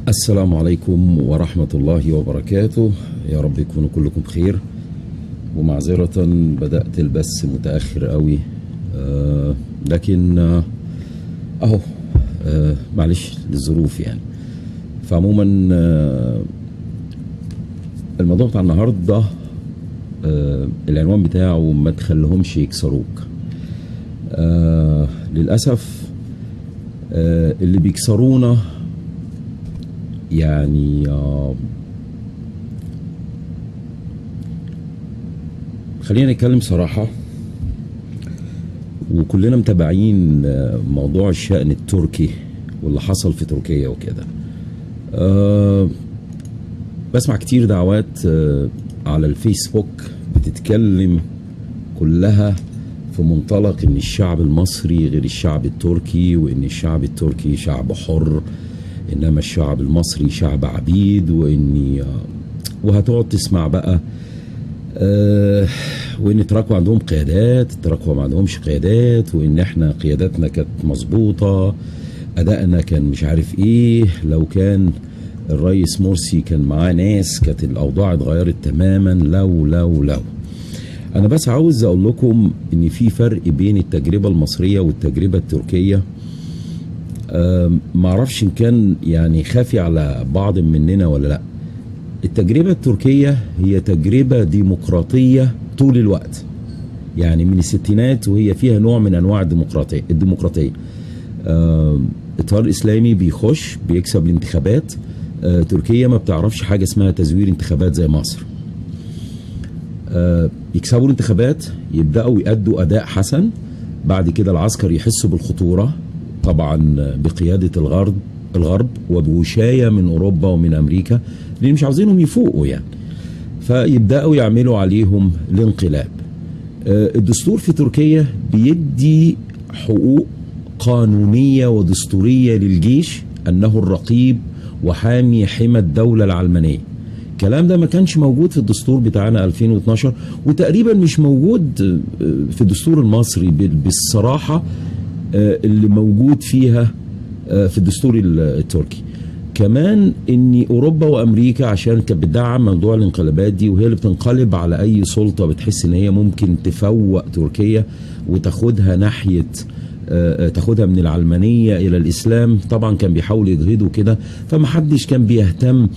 السلام عليكم ورحمة الله وبركاته. يا رب يكونوا كلكم بخير، ومعذرة بدأت البث متأخر قوي، لكن اهو معلش للظروف يعني. فعموما الموضوع بتاع النهارده العنوان بتاعه ما تخليهمش يكسروك. للأسف اللي بيكسرونا يعني خلينا نتكلم صراحة، وكلنا متابعين موضوع الشأن التركي واللي حصل في تركيا وكده. بسمع كتير دعوات على الفيسبوك بتتكلم كلها في منطلق ان الشعب المصري غير الشعب التركي، وان الشعب التركي شعب حر انما الشعب المصري شعب عبيد، وهتقعد تسمع بقى وان التراكوة عندهم قيادات، التراكوة ما عندهمش قيادات، وان احنا قياداتنا كانت مظبوطة، ادائنا كان مش عارف ايه، لو كان الرئيس مرسي كان معاه ناس كانت الاوضاع اتغيرت تماما. لو انا بس عاوز اقول لكم ان في فرق بين التجربة المصرية والتجربة التركية. معرفش ان كان يعني خافي على بعض مننا ولا لا. التجربة التركية هي تجربة ديمقراطية طول الوقت، يعني من الستينات وهي فيها نوع من انواع الديمقراطية. التيار الاسلامي بيخش بيكسب الانتخابات. تركيا ما بتعرفش حاجة اسمها تزوير انتخابات زي مصر. يكسبوا الانتخابات، يبدأوا يأدوا أداء حسن، بعد كده العسكر يحسوا بالخطورة طبعا بقيادة الغرب وبوشاية من أوروبا ومن أمريكا، لأن مش عاوزينهم يفوقوا يعني، فيبدأوا يعملوا عليهم الانقلاب. الدستور في تركيا بيدي حقوق قانونية ودستورية للجيش أنه الرقيب وحامي حمى الدولة العلمانية. الكلام ده ما كانش موجود في الدستور بتاعنا 2012، وتقريبا مش موجود في الدستور المصري بالصراحة اللي موجود فيها في الدستور التركي. كمان ان اوروبا وامريكا عشان كانت بتدعم موضوع الانقلابات دي، وهي اللي بتنقلب على اي سلطة بتحس ان هي ممكن تفوق تركيا وتاخدها ناحية تاخدها من العلمانية الى الاسلام. طبعا كان بيحاول يجهدوا كده، فمحدش كان بيهتم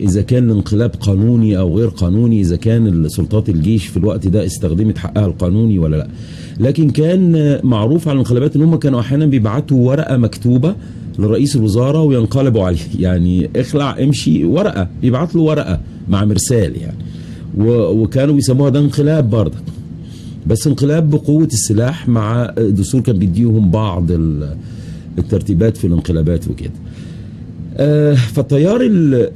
اذا كان الانقلاب قانوني او غير قانوني، اذا كان سلطات الجيش في الوقت ده استخدمت حقها القانوني ولا لا. لكن كان معروف على الانقلابات ان هم كانوا احيانا بيبعتوا ورقة مكتوبة لرئيس الوزارة وينقلبوا عليه، يعني اخلع امشي، ورقة يبعت له ورقة مع مرسال يعني. وكانوا بيسموها ده انقلاب برضه، بس انقلاب بقوة السلاح، مع الدستور كان بيديهم بعض الترتيبات في الانقلابات وكده. فالتيار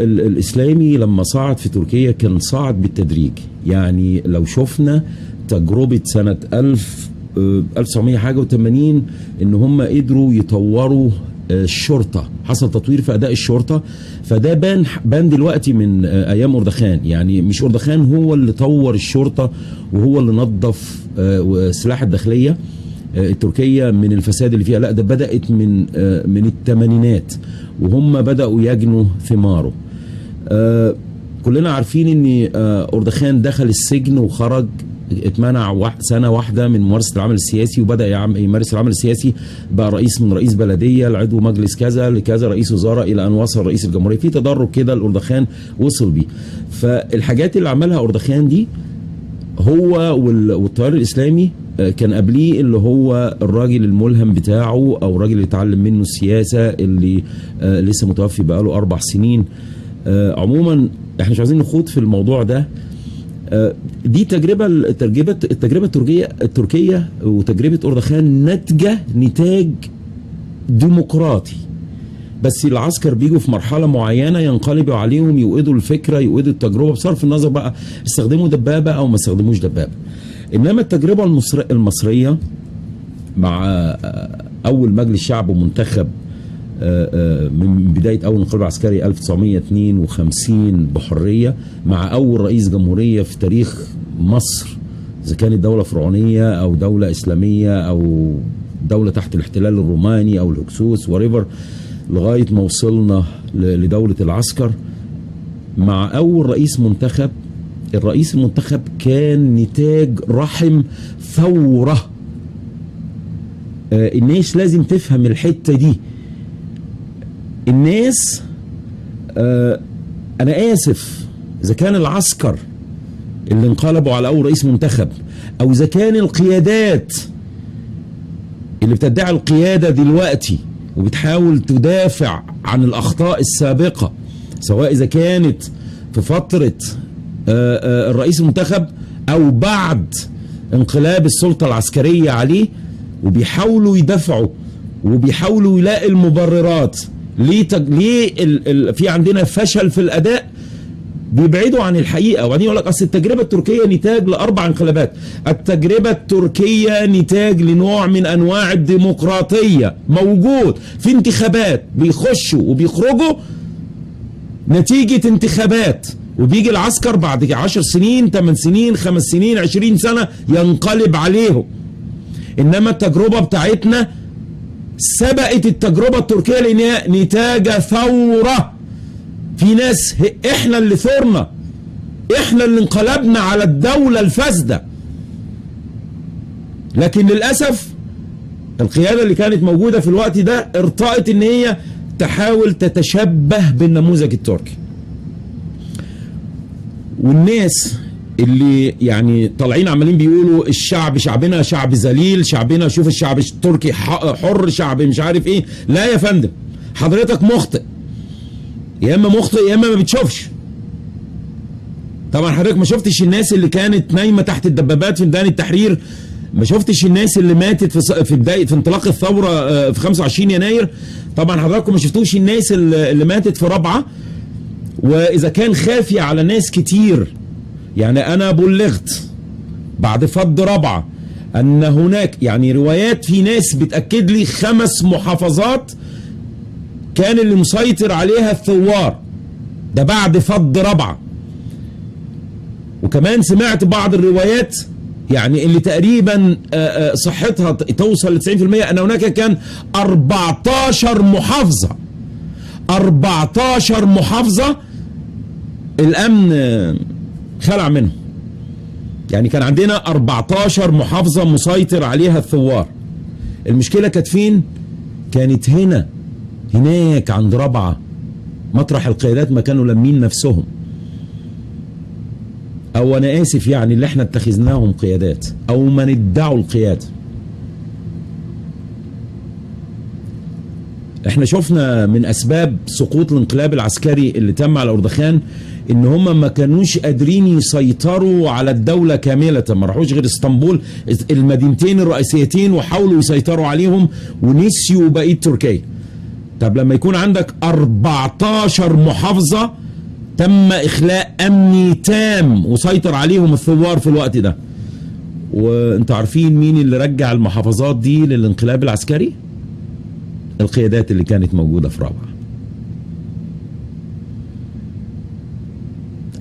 الإسلامي لما صعد في تركيا كان صعد بالتدريج. يعني لو شفنا تجربة سنة 1980 ان هم قدروا يطوروا الشرطة، حصل تطوير في أداء الشرطة، فده بان دلوقتي من أيام أردوغان. يعني مش أردوغان هو اللي طور الشرطة وهو اللي نظف سلاح الداخلية التركية من الفساد اللي فيها، لا ده بدأت من الثمانينات وهم بدأوا يجنوا ثماره. كلنا عارفين ان أردوغان دخل السجن وخرج، اتمنع سنة واحدة من ممارسة العمل السياسي، وبدأ يمارس العمل السياسي، بقى رئيس، من رئيس بلدية لعضو مجلس كذا لكذا، رئيس وزراء، إلى أن وصل رئيس الجمهورية. في تدرج كده الأردوغان وصل بيه. فالحاجات اللي عملها أردوغان دي هو والتيار الإسلامي كان قبليه اللي هو الراجل الملهم بتاعه، أو الراجل اللي اتعلم منه السياسة، اللي لسه متوفي بقاله 4 سنين. عموما احنا مش عايزين نخوض في الموضوع ده. دي التجربة التركية وتجربة أردوغان نتاج ديمقراطي، بس العسكر بيجوا في مرحلة معينة ينقلبوا عليهم، يوقدوا الفكرة، يوقدوا التجربة، بصرف النظر بقى استخدموا دبابة أو ما استخدموش دبابة. إنما التجربة المصرية مع أول مجلس شعب منتخب من بداية أول انقلاب عسكري 1952 بحرية، مع أول رئيس جمهورية في تاريخ مصر، إذا كانت دولة فرعونية أو دولة إسلامية أو دولة تحت الاحتلال الروماني أو الهكسوس وريفر، لغاية ما وصلنا لدولة العسكر مع أول رئيس منتخب. الرئيس المنتخب كان نتاج رحم ثورة. الناس لازم تفهم الحتة دي. الناس أنا آسف إذا كان العسكر اللي انقلبوا على أول رئيس منتخب، أو إذا كان القيادات اللي بتدعي القيادة دلوقتي وبتحاول تدافع عن الأخطاء السابقة، سواء إذا كانت في فترة الرئيس المنتخب أو بعد انقلاب السلطة العسكرية عليه، وبيحاولوا يدافعوا وبيحاولوا يلاقي المبررات ليه في عندنا فشل في الأداء، بيبعدوا عن الحقيقة. وبعدين يقول لك أصل التجربة التركية نتاج ل4 انقلابات. التجربة التركية نتاج لنوع من أنواع الديمقراطية موجود في انتخابات، بيخشوا وبيخرجوا نتيجة انتخابات، وبيجي العسكر بعد 10 سنين 8 سنين 5 سنين 20 سنة ينقلب عليهم. إنما التجربة بتاعتنا سبقت التجربة التركية لأنها نتاج ثورة. في ناس احنا اللي ثورنا، احنا اللي انقلبنا على الدولة الفاسدة. لكن للأسف القيادة اللي كانت موجودة في الوقت ده ارتأت ان هي تحاول تتشبه بالنموذج التركي. والناس اللي يعني طالعين عمالين بيقولوا الشعب شعبنا شعب ذليل، شعبنا شوف الشعب التركي حر، شعب مش عارف ايه. لا يا فندم، حضرتك مخطئ، يا اما مخطئ يا اما ما بتشوفش. طبعا حضرتك ما شفتش الناس اللي كانت نايمه تحت الدبابات في ميدان التحرير، ما شفتش الناس اللي ماتت في بدايه في انطلاق الثوره في 25 يناير. طبعا حضراتكم ما شفتوش الناس اللي ماتت في رابعه. واذا كان خافي على ناس كتير، يعني انا بلغت بعد فض رابعه ان هناك يعني روايات، في ناس بتاكد لي 5 محافظات كان اللي مسيطر عليها الثوار، ده بعد فض رابعه. وكمان سمعت بعض الروايات يعني اللي تقريبا صحتها توصل ل 90% ان هناك كان 14 محافظه 14 محافظه الامن خلع منهم. يعني كان عندنا 14 محافظه مسيطر عليها الثوار. المشكله كانت فين؟ كانت هناك عند رابعه، مطرح القيادات ما كانوا لمين نفسهم، او انا اسف يعني اللي احنا اتخذناهم قيادات او من ادعوا القياده. احنا شفنا من اسباب سقوط الانقلاب العسكري اللي تم على اردخان ان هم ما كانوش قادرين يسيطروا على الدولة كاملة، ما راحوش غير اسطنبول، المدينتين الرئيسيتين، وحاولوا يسيطروا عليهم ونسيوا بقية تركيا. طب لما يكون عندك 14 محافظة تم اخلاء امني تام وسيطر عليهم الثوار في الوقت ده، وانتوا عارفين مين اللي رجع المحافظات دي للانقلاب العسكري؟ القيادات اللي كانت موجودة في رابعة.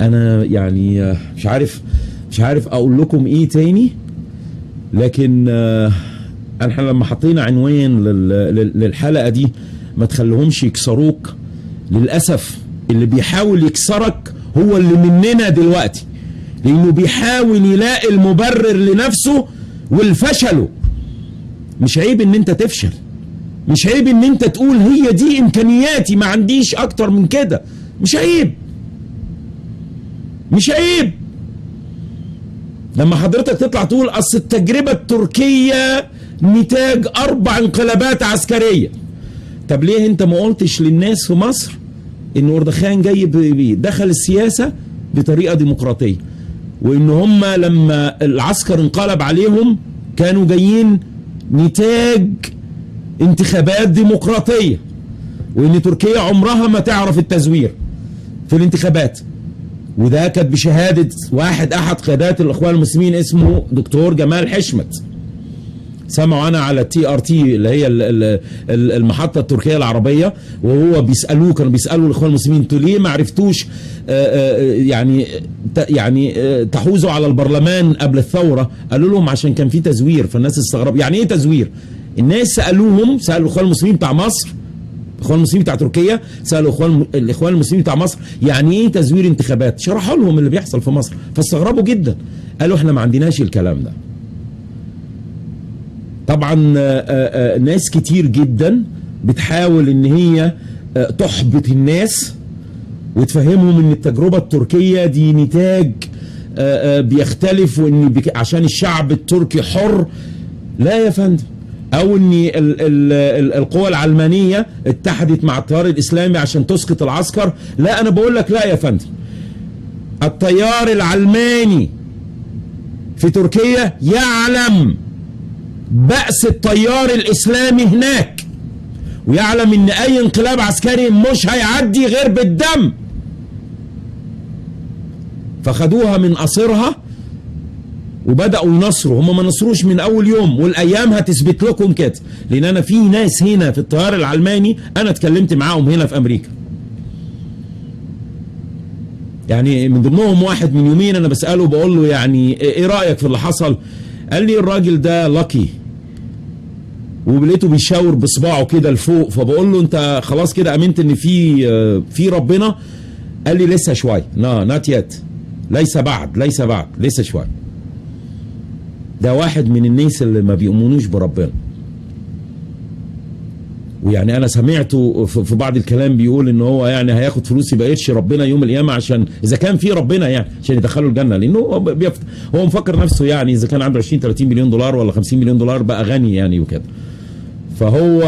انا يعني مش عارف اقول لكم ايه تاني، لكن احنا لما حطينا عنوان للحلقة دي ما تخليهمش يكسروك. للأسف اللي بيحاول يكسرك هو اللي مننا دلوقتي، لانه بيحاول يلاقي المبرر لنفسه والفشله. مش عيب ان انت تفشل، مش عيب ان انت تقول هي دي امكانياتي ما عنديش اكتر من كده، مش عيب، مش عيب. لما حضرتك تطلع تقول اصل التجربة التركية نتاج 4 انقلابات عسكرية، طب ليه انت ما قلتش للناس في مصر ان اردخان جاي دخل السياسة بطريقة ديمقراطية، وان هم لما العسكر انقلب عليهم كانوا جايين نتاج انتخابات ديمقراطية، وان تركيا عمرها ما تعرف التزوير في الانتخابات. وده كانت بشهادة احد قيادات الاخوان المسلمين اسمه دكتور جمال حشمت. سمعوا انا على TRT اللي هي المحطة التركية العربية، وهو كانوا بيسألوا الاخوان المسلمين انتوا ليه ما عرفتوش يعني تحوزوا على البرلمان قبل الثورة؟ قالوا لهم عشان كان في تزوير. فالناس استغربوا يعني ايه تزوير؟ الناس سألوا الاخوان المسلمين بتاع مصر، الاخوان المسلمين بتاع تركيا سالوا الاخوان المسلمين بتاع مصر يعني ايه تزوير انتخابات، شرحوا لهم اللي بيحصل في مصر فاستغربوا جدا، قالوا احنا ما عندناش الكلام ده. طبعا ناس كتير جدا بتحاول ان هي تحبط الناس وتفهمهم ان التجربة التركية دي نتاج بيختلف، وان عشان الشعب التركي حر. لا يا فندم، او ان القوى العلمانية اتحدت مع التيار الاسلامي عشان تسقط العسكر. لا، انا بقول لك لا يا فندم، التيار العلماني في تركيا يعلم بأس التيار الاسلامي هناك، ويعلم ان اي انقلاب عسكري مش هيعدي غير بالدم، فخدوها من قصرها وبدأوا ينصروا. هم ما نصروش من اول يوم، والايام هتثبت لكم كده، لان انا في ناس هنا في التيار العلماني انا اتكلمت معاهم هنا في امريكا، يعني من ضمنهم واحد من يومين انا بسأله بقول له يعني ايه رأيك في اللي حصل؟ قال لي الراجل ده لاكي، ولقيته بيشاور بصباعه كده لفوق، فبقول له انت خلاص كده امنت ان في ربنا؟ قال لي لسه شويه، نوت يت، ليس بعد لسه شويه. ده واحد من الناس اللي ما بيؤمنوش بربنا، ويعني انا سمعته في بعض الكلام بيقول ان هو يعني هياخد فلوس يبقى يرشي ربنا يوم القيامه، عشان اذا كان في ربنا يعني عشان يدخله الجنه، لانه هو مفكر نفسه يعني اذا كان عنده 20 30 مليون دولار ولا 50 مليون دولار بقى غني يعني وكده. فهو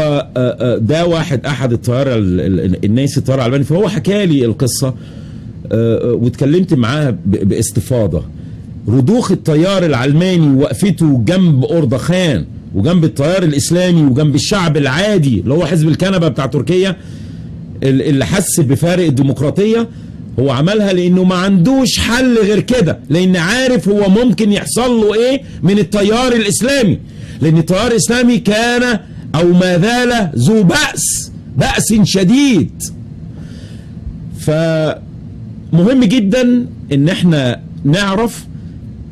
ده احد التيار الناس التيار العلماني، فهو حكى لي القصه واتكلمت معاه باستفاضه. رضوخ التيار العلماني ووقفته جنب اردوغان وجنب التيار الاسلامي وجنب الشعب العادي اللي هو حزب الكنبه بتاع تركيا اللي حس بفارق الديمقراطيه، هو عملها لانه ما عندوش حل غير كده، لان عارف هو ممكن يحصل له ايه من التيار الاسلامي، لان التيار الاسلامي كان او ما زال ذو بأس شديد. فمهم جدا ان احنا نعرف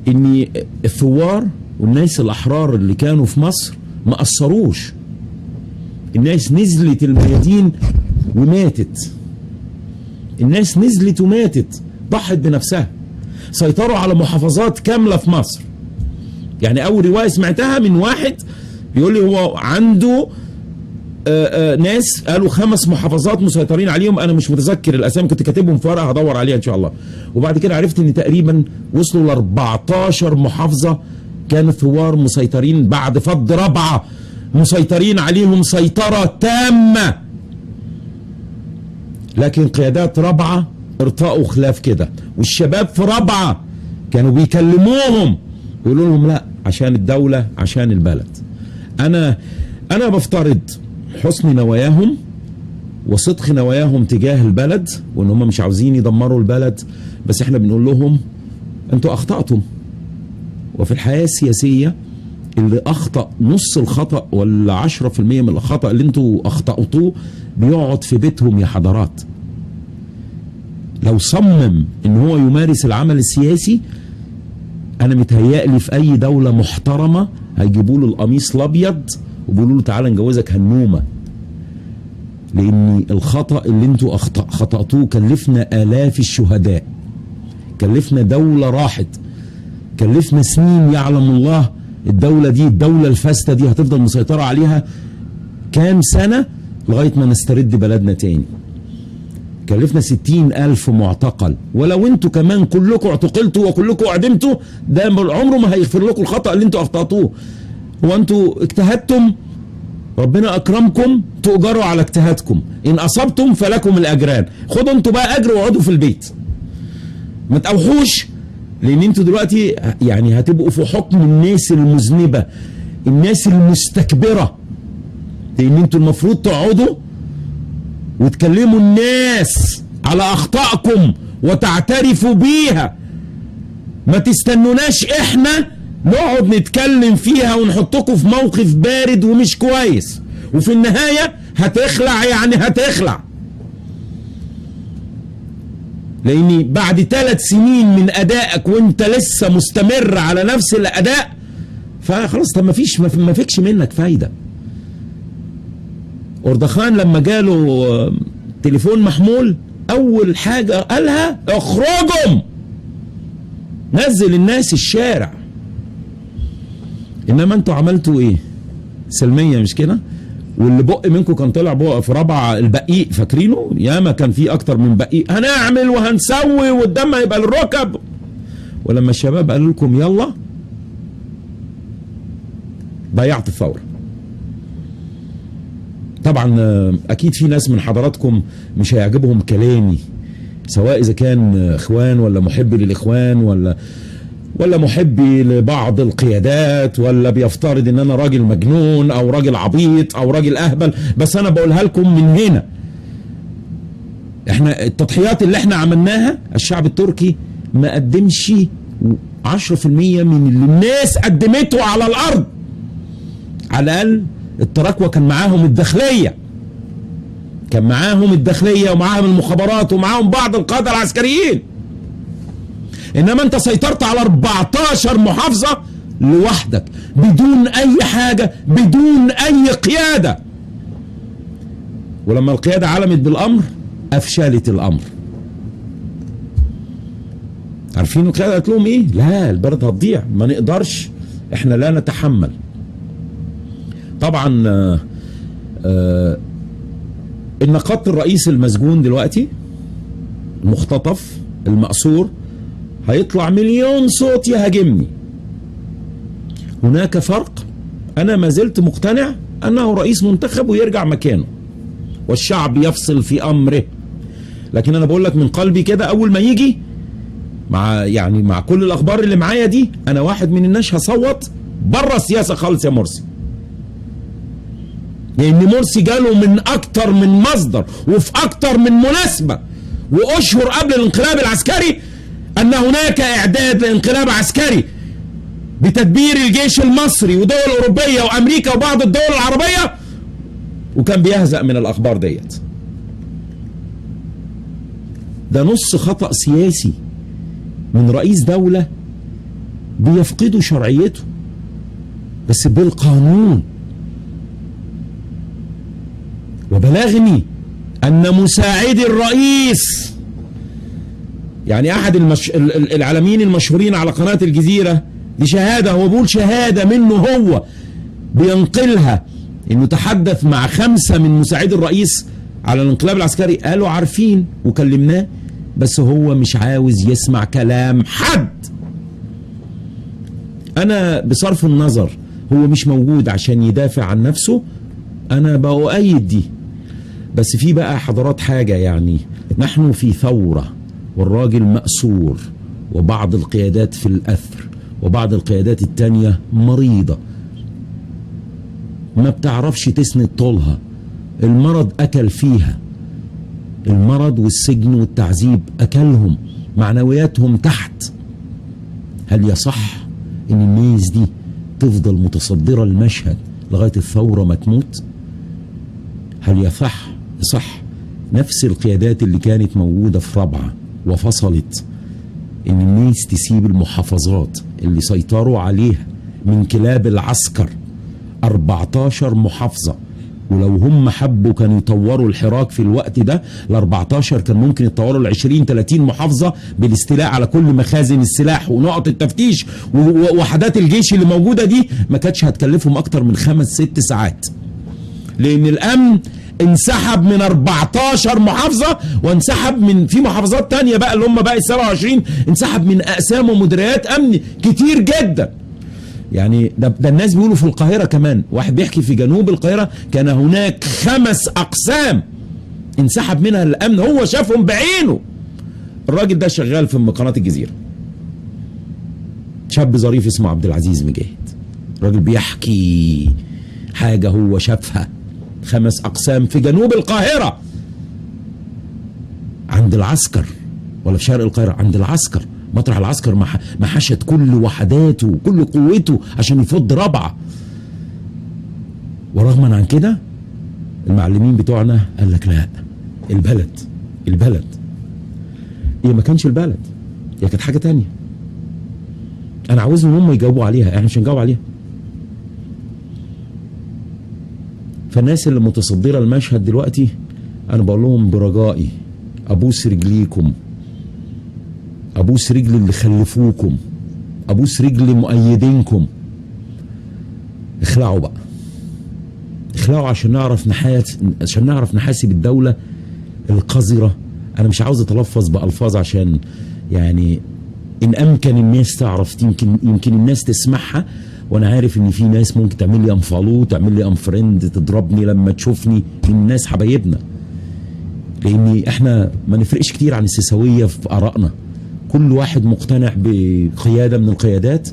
ان الثوار والناس الاحرار اللي كانوا في مصر ما قصروش، الناس نزلت الميادين وماتت، الناس نزلت وماتت، ضحت بنفسها، سيطروا على محافظات كاملة في مصر. يعني اول رواية سمعتها من واحد بيقول لي هو عنده ناس قالوا 5 محافظات مسيطرين عليهم، انا مش متذكر الاسامي، كنت كاتبهم في ورقه هدور عليها ان شاء الله. وبعد كده عرفت ان تقريبا وصلوا ل 14 محافظه كان الثوار مسيطرين بعد فض رابعه، مسيطرين عليهم سيطره تامه. لكن قيادات رابعه ارتأوا خلاف كده، والشباب في رابعه كانوا بيكلموهم ويقولوا لهم لا عشان الدوله عشان البلد. انا بفترض حسن نواياهم وصدق نواياهم تجاه البلد، وان هم مش عاوزين يدمروا البلد، بس احنا بنقول لهم انتوا اخطأتم. وفي الحياة السياسية اللي اخطأ نص الخطأ ولا 10% من الخطأ اللي انتوا اخطأتوه بيقعد في بيتهم يا حضرات. لو صمم ان هو يمارس العمل السياسي، انا متهيألي في اي دولة محترمة هيجيبوا له القميص الابيض وبيقولوا له تعالى نجوزك هنومه، لان الخطأ اللي انتوا خطأتوه كلفنا آلاف الشهداء، كلفنا دولة راحت، كلفنا سنين يعلم الله الدولة دي، الدولة الفاسدة دي هتفضل مسيطرة عليها كام سنة لغاية ما نسترد بلدنا تاني. كلفنا 60,000 معتقل، ولو انتوا كمان كلكم اعتقلتوا وكلكم اعدمتوا ده عمره ما هيغفر لكم الخطأ اللي انتوا اخطأتوه. هو انتوا اجتهدتم، ربنا اكرمكم، تؤجروا على اجتهادكم، ان اصبتم فلكم الاجران. خدوا انتوا بقى اجر واقعدوا في البيت، ما تقوحوش، لان انتوا دلوقتي يعني هتبقوا في حكم الناس المذنبه، الناس المستكبره، لان انتوا المفروض تقعدوا وتكلموا الناس على اخطائكم وتعترفوا بيها، ما تستنوناش احنا نقعد نتكلم فيها ونحطكم في موقف بارد ومش كويس، وفي النهاية هتخلع، يعني هتخلع، لاني بعد 3 سنين من ادائك وانت لسه مستمر على نفس الاداء، فخلاص طب ما فيكش منك فايدة. أردخان لما جاله تليفون محمول أول حاجة قالها اخرجهم، نزل الناس الشارع. إنما أنتوا عملتوا إيه؟ سلمية مش كده؟ واللي بق منكم كان طلع بق في رابعة البقيق، فاكرينه؟ ياما كان في أكتر من بقيق، هنعمل وهنسوي والدم هيبقى للركب. ولما الشباب قالوا لكم يلا ضيعت الثورة. طبعا اكيد في ناس من حضراتكم مش هيعجبهم كلامي، سواء اذا كان اخوان ولا محبي للاخوان ولا محبي لبعض القيادات، ولا بيفترض ان انا راجل مجنون او راجل عبيط او راجل اهبل. بس انا بقولها لكم من هنا، احنا التضحيات اللي احنا عملناها الشعب التركي ما قدمش 10% من اللي الناس قدمته على الارض. على الاقل التراكوة كان معاهم الداخلية، كان معاهم الداخلية ومعاهم المخابرات ومعاهم بعض القادة العسكريين. انما انت سيطرت على 14 محافظة لوحدك بدون اي حاجة، بدون اي قيادة. ولما القيادة علمت بالامر افشلت الامر. عارفين القيادة قالت لهم ايه؟ لا البلد هتضيع، ما نقدرش، احنا لا نتحمل. طبعا النقاط الرئيس المسجون دلوقتي المختطف المأسور هيطلع مليون صوت يهاجمني. هناك فرق، انا ما زلت مقتنع انه رئيس منتخب ويرجع مكانه والشعب يفصل في امره. لكن انا بقول لك من قلبي كده، اول ما يجي مع كل الاخبار اللي معايا دي، انا واحد من الناس هصوت بره السياسه خالص يا مرسي. لان مرسي جاله من اكتر من مصدر وفي اكتر من مناسبة واشهر قبل الانقلاب العسكري ان هناك اعداد لانقلاب عسكري بتدبير الجيش المصري ودول اوروبية وامريكا وبعض الدول العربية، وكان بيهزأ من الاخبار ديت. ده نص خطأ سياسي من رئيس دولة بيفقدوا شرعيته بس بالقانون. وبلغني أن مساعدي الرئيس، يعني أحد الإعلاميين المشهورين على قناة الجزيرة، دي شهادة، هو بيقول شهادة منه هو بينقلها، إنه تحدث مع 5 من مساعدي الرئيس على الانقلاب العسكري، قالوا عارفين وكلمناه بس هو مش عاوز يسمع كلام حد. أنا بصرف النظر هو مش موجود عشان يدافع عن نفسه، أنا بأؤيد دي. بس في بقى حضرات حاجة، يعني نحن في ثورة والراجل مأسور وبعض القيادات في الأثر وبعض القيادات التانية مريضة ما بتعرفش تسند طولها، المرض أكل فيها، المرض والسجن والتعذيب أكلهم، معنوياتهم تحت. هل يصح إن الناس دي تفضل متصدرة المشهد لغاية الثورة ما تموت؟ هل يصح نفس القيادات اللي كانت موجودة في رابعة وفصلت ان الناس تسيب المحافظات اللي سيطروا عليها من كلاب العسكر 14 محافظة، ولو هم حبوا كانوا يطوروا الحراك في الوقت ده ال 14 كان ممكن يتطوروا ل 20 30 محافظة بالاستيلاء على كل مخازن السلاح ونقط التفتيش ووحدات الجيش اللي موجودة دي، ما كانتش هتكلفهم اكتر من 5-6 ساعات. لان الامن انسحب من 14 محافظة وانسحب من في محافظات تانية بقى اللي هم باقي 27 انسحب من اقسام ومديريات امن كتير جدا. يعني ده الناس بيقولوا في القاهرة كمان، واحد بيحكي في جنوب القاهرة كان هناك 5 اقسام انسحب منها الامن، هو شافهم بعينه. الراجل ده شغال في قناة الجزيرة، شاب ظريف اسمه عبد العزيز مجاهد، الراجل بيحكي حاجة هو شافها. 5 أقسام في جنوب القاهرة عند العسكر، ولا في شرق القاهرة عند العسكر، مطرح العسكر ما حشد كل وحداته وكل قوته عشان يفض رابعة. ورغما عن كده المعلمين بتوعنا قال لك لا، البلد هي ما كانش البلد، هي كانت حاجة تانية. أنا عاوزهم هم يجاوبوا عليها، احنا مش هنجاوب عليها. فالناس اللي متصدرة المشهد دلوقتي انا بقول لهم برجائي ابوس رجليكم، ابوس رجل اللي خلفوكم، ابوس رجل مؤيدينكم، اخلعوا بقى، اخلعوا عشان نعرف نحاسب الدولة القذرة. انا مش عاوز اتلفظ بألفاظ عشان يعني ان امكن الناس تعرف، يمكن الناس تسمعها، وانا عارف ان في ناس ممكن تعمل لي انفولو، تعمل لي انفريند، تضربني لما تشوفني، من الناس حبايبنا، لان احنا ما نفرقش كتير عن السيساوية في ارائنا. كل واحد مقتنع بقيادة من القيادات،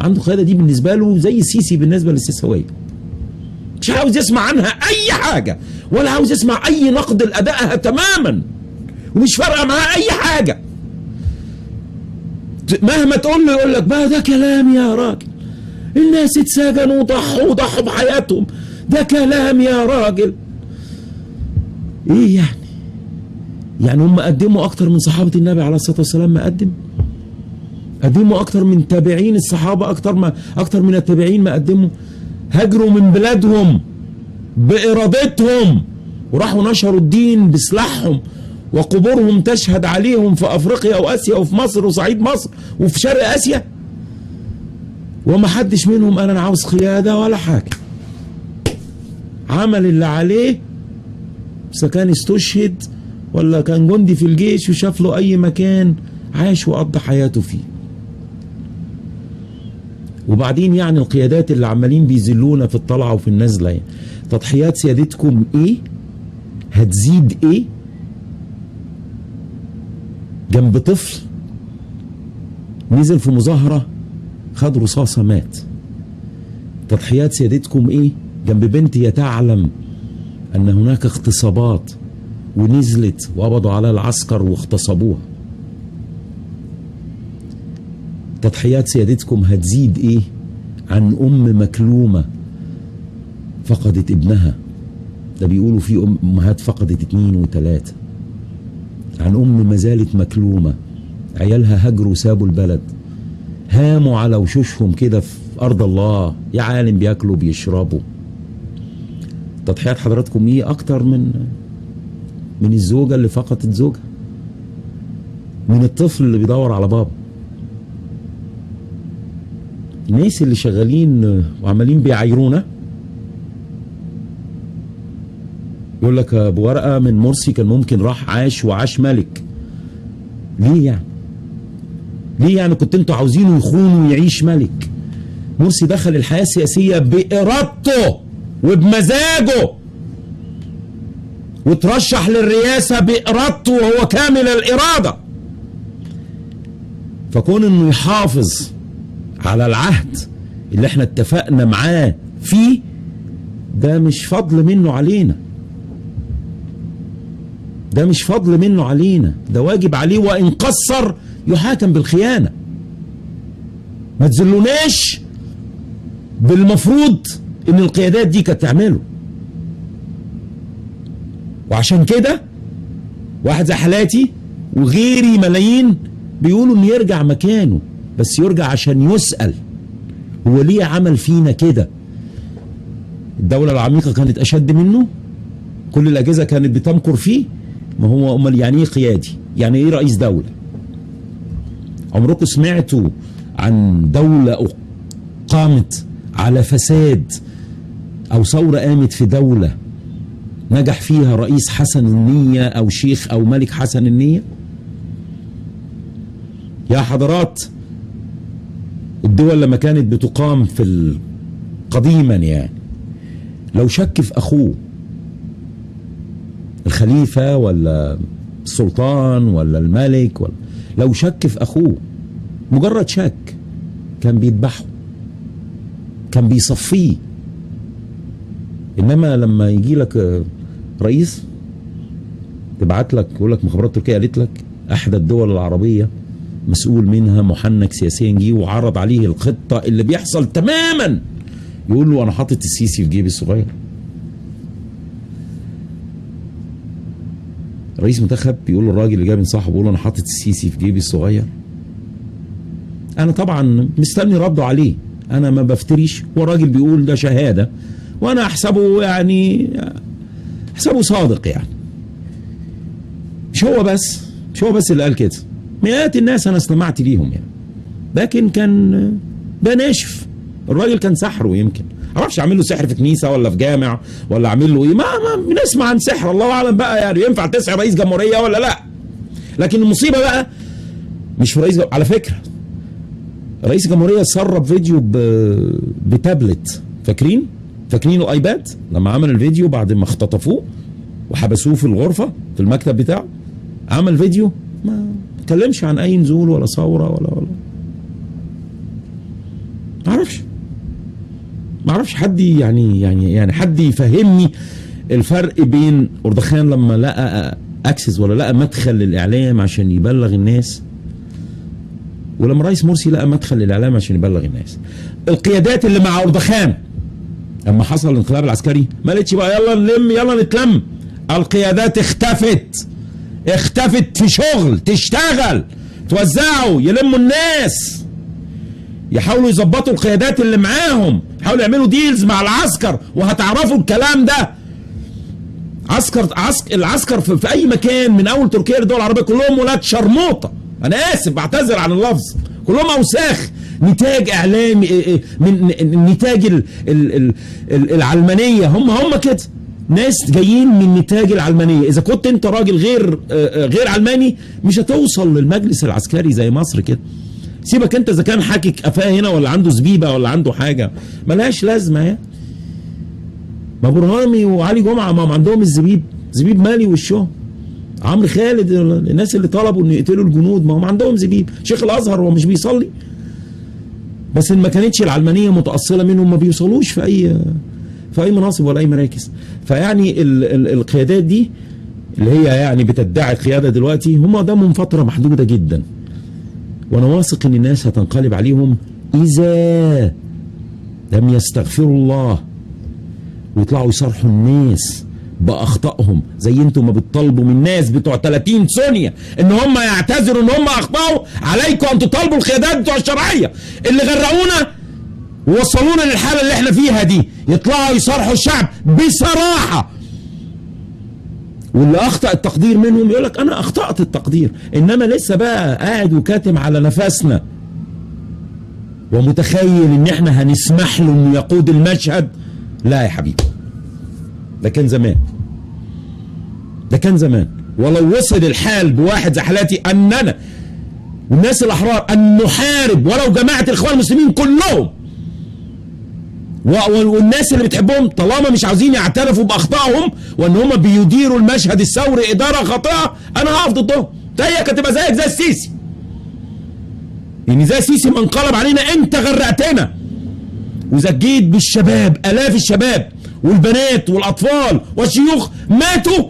عنده القيادة دي بالنسبة له زي السيسي بالنسبة للسيساوية، مش عاوز يسمع عنها اي حاجة، ولا عاوز يسمع اي نقد لادائها تماما، ومش فارقة معاه اي حاجة. مهما تقول له يقول لك بقى ده كلام يا راجل، الناس اتسجنوا وضحوا بحياتهم، ده كلام يا راجل. ايه يعني هم قدموا اكتر من صحابة النبي عليه الصلاة والسلام؟ ما قدموا اكتر من تابعين الصحابة، اكتر من التابعين ما قدموا، هاجروا من بلادهم بارادتهم وراحوا نشروا الدين بسلاحهم، وقبورهم تشهد عليهم في افريقيا واسيا وفي مصر وصعيد مصر وفي شرق اسيا، وما حدش منهم قال انا عاوز قيادة ولا حاجة، عمل اللي عليه، اذا كان استشهد ولا كان جندي في الجيش وشاف له اي مكان عاش وقضى حياته فيه. وبعدين يعني القيادات اللي عمالين بيذلونا في الطلعة وفي النزلة، يعني تضحيات سيادتكم ايه؟ هتزيد ايه جنب طفل نزل في مظاهرة خد رصاصة مات؟ تضحيات سيادتكم ايه جنب بنت يتعلم ان هناك اغتصابات ونزلت وقبضوا على العسكر واغتصبوها؟ تضحيات سيادتكم هتزيد ايه عن ام مكلومة فقدت ابنها؟ ده بيقولوا في امهات فقدت 2 و3، عن ام ما زالت مكلومة، عيالها هجروا وسابوا البلد، هاموا على وشوشهم كده في ارض الله، يا عالم بياكلوا بيشربوا. تضحيات حضراتكم ايه اكتر من الزوجة اللي فقدت زوجها، من الطفل اللي بيدور على بابا؟ الناس اللي شغالين وعمالين بيعايرونا يقول لك بورقة من مرسي كان ممكن راح عاش ملك. ليه يعني كنت انتوا عاوزينه يخونوا ويعيش ملك؟ مرسي دخل الحياة السياسية بإرادته وبمزاجه، وترشح للرئاسة بإرادته وهو كامل الإرادة، فكون انه يحافظ على العهد اللي احنا اتفقنا معاه فيه، ده مش فضل منه علينا، ده مش فضل منه علينا، ده واجب عليه، وإن قصر يحاكم بالخيانة. ما تذلوناش بالمفروض ان القيادات دي كانت تعمله. وعشان كده واحد زي حالاتي وغيري ملايين بيقولوا انه يرجع مكانه، بس يرجع عشان يسأل هو ليه عمل فينا كده. الدولة العميقة كانت اشد منه، كل الاجهزة كانت بتمكر فيه، ما هو امال يعني ايه قيادي؟ يعني ايه رئيس دولة؟ عمركم سمعتوا عن دولة قامت على فساد او ثورة قامت في دولة نجح فيها رئيس حسن النية او شيخ او ملك حسن النية؟ يا حضرات، الدول لما كانت بتقام في قديما يعني لو شك في اخوه الخليفة ولا السلطان ولا الملك، ولا لو شك في اخوه مجرد شك كان بيذبحه، كان بيصفيه. انما لما يجي لك رئيس تبعت لك يقول لك مخابرات تركيا قالت لك احدى الدول العربية مسؤول منها محنك سياسيا جه وعرض عليه الخطة اللي بيحصل تماما، يقول له انا حاطط السيسي في جيبي الصغير. رئيس منتخب بيقول له الراجل اللي جاي من صاحبه بيقول له انا حاطط السيسي في جيبي الصغير. انا طبعا مستني رده عليه، انا ما بفتريش، والراجل بيقول ده شهادة وانا احسبه يعني احسبه صادق يعني. مش هو بس اللي قال كده، مئات الناس انا استمعت ليهم يعني. لكن كان ده ناشف، الراجل كان سحره يمكن، معرفش اعمل له سحر في كنيسه ولا في جامع ولا اعمل له ايه، ما بنسمع عن سحر الله اعلم بقى يعني، ينفع تسحر رئيس جمهوريه ولا لا. لكن المصيبه بقى مش في رئيس على فكره رئيس الجمهوريه سرب فيديو بتابلت، فاكرين الايباد لما عمل الفيديو بعد ما اختطفوه وحبسوه في الغرفه في المكتب بتاعه، عمل فيديو ما اتكلمش عن اي نزول ولا ثوره ولا ما اعرفش حد يعني حد يفهمني الفرق بين أردخان لما لقى اكسس ولا لقى مدخل للاعلام عشان يبلغ الناس، ولما رئيس مرسي لقى مدخل للاعلام عشان يبلغ الناس. القيادات اللي مع أردخان اما حصل الانقلاب العسكري ما قالتش بقى يلا نلم يلا نتلم، القيادات اختفت في شغل، تشتغل توزعوا يلموا الناس، يحاولوا يظبطوا القيادات اللي معاهم، يحاولوا يعملوا ديلز مع العسكر، وهتعرفوا الكلام ده. العسكر في اي مكان من اول تركيا للدول العربيه كلهم ولاد شرموطه، انا اسف بعتذر عن اللفظ، كلهم اوساخ، نتاج اعلامي من نتاج العلمانيه، هم كده ناس جايين من نتاج العلمانيه. اذا كنت انت راجل غير علماني مش هتوصل للمجلس العسكري زي مصر كده. سيبك انت اذا كان حاكك قفاه هنا ولا عنده زبيبه ولا عنده حاجه ملهاش لازمه يعني. ما برهامي وعلي جمعه ما عندهم زبيب مالي وشهم. عمرو خالد الناس اللي طلبوا انه يقتلوا الجنود ما هم عندهم زبيب. شيخ الازهر هو مش بيصلي، بس ما كانتش العلمانيه متاصله منهم ما بيوصلوش في اي مناصب ولا اي مراكز. فيعني القيادات دي اللي هي يعني بتدعي القياده دلوقتي هم ده من فتره محدوده جدا، وانا واثق ان الناس هتنقلب عليهم اذا لم يستغفروا الله ويطلعوا يصارحوا الناس باخطائهم، زي انتم ما بتطالبوا من الناس بتوع 30 ثانيه ان هم يعتذروا ان هم اخطاوا. عليكم ان تطالبوا القيادات بتوع الشرعيه اللي غرقونا ووصلونا للحاله اللي احنا فيها دي، يطلعوا يصارحوا الشعب بصراحه. واللي اخطأ التقدير منهم يقول لك انا اخطأت التقدير، انما لسه بقى قاعد وكاتم على نفسنا ومتخيل ان احنا هنسمح له انه يقود المشهد. لا يا حبيبي، ده كان زمان. ولو وصل الحال بواحد زي حالاتي اننا والناس الاحرار ان نحارب ولو جماعه الاخوان المسلمين كلهم والناس اللي بتحبهم طالما مش عاوزين يعترفوا باخطائهم وان هم بيديروا المشهد الثوري اداره خاطئه، انا هقف ضدهم. زيك هتبقى زيك زي السيسي، يعني زي السيسي ما انقلب علينا انت غرقتنا وزجيت بالشباب، الاف الشباب والبنات والاطفال والشيوخ ماتوا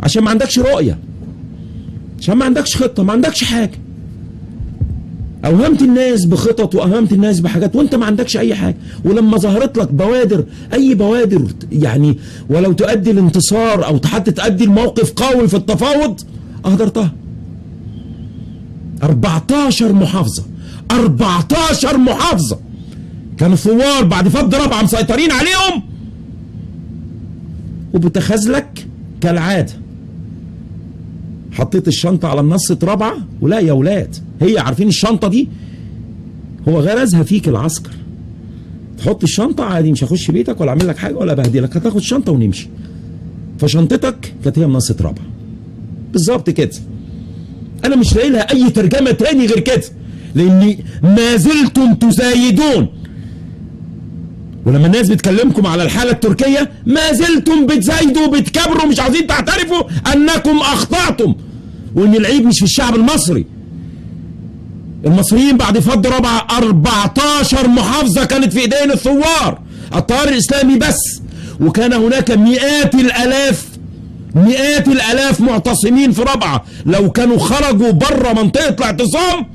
عشان ما عندكش رؤيه، عشان ما عندكش خطه، ما عندكش حاجه. اوهمت الناس بخطط واوهمت الناس بحاجات وانت ما عندكش اي حاجه. ولما ظهرت لك بوادر، اي بوادر يعني ولو تؤدي الانتصار او حتى تؤدي الموقف قوي في التفاوض، اهدرتها. 14 محافظه كانوا الثوار بعد فض رابعه مسيطرين عليهم، وبتخاذلك كالعاده. حطيت الشنطه على منصه رابعه، ولا يا ولاد هي عارفين الشنطه دي هو غرزها فيك العسكر. تحط الشنطه عادي، مش هخش بيتك ولا اعمل لك حاجه ولا بهدلك، هتاخد الشنطه ونمشي. فشنطتك كانت هي منصه رابعه بالظبط كده. انا مش لاقي لها اي ترجمه تاني غير كده، لاني ما زلتم تزايدون. ولما الناس بتكلمكم على الحاله التركيه ما زلتم بتزايدوا وبتكبروا، مش عاوزين تعترفوا انكم اخطاتم وان العيب مش في الشعب المصري. المصريين بعد فض رابعه 14 محافظه كانت في ايدين الثوار التيار الاسلامي بس، وكان هناك مئات الالاف معتصمين في رابعه. لو كانوا خرجوا بره منطقه الاعتصام،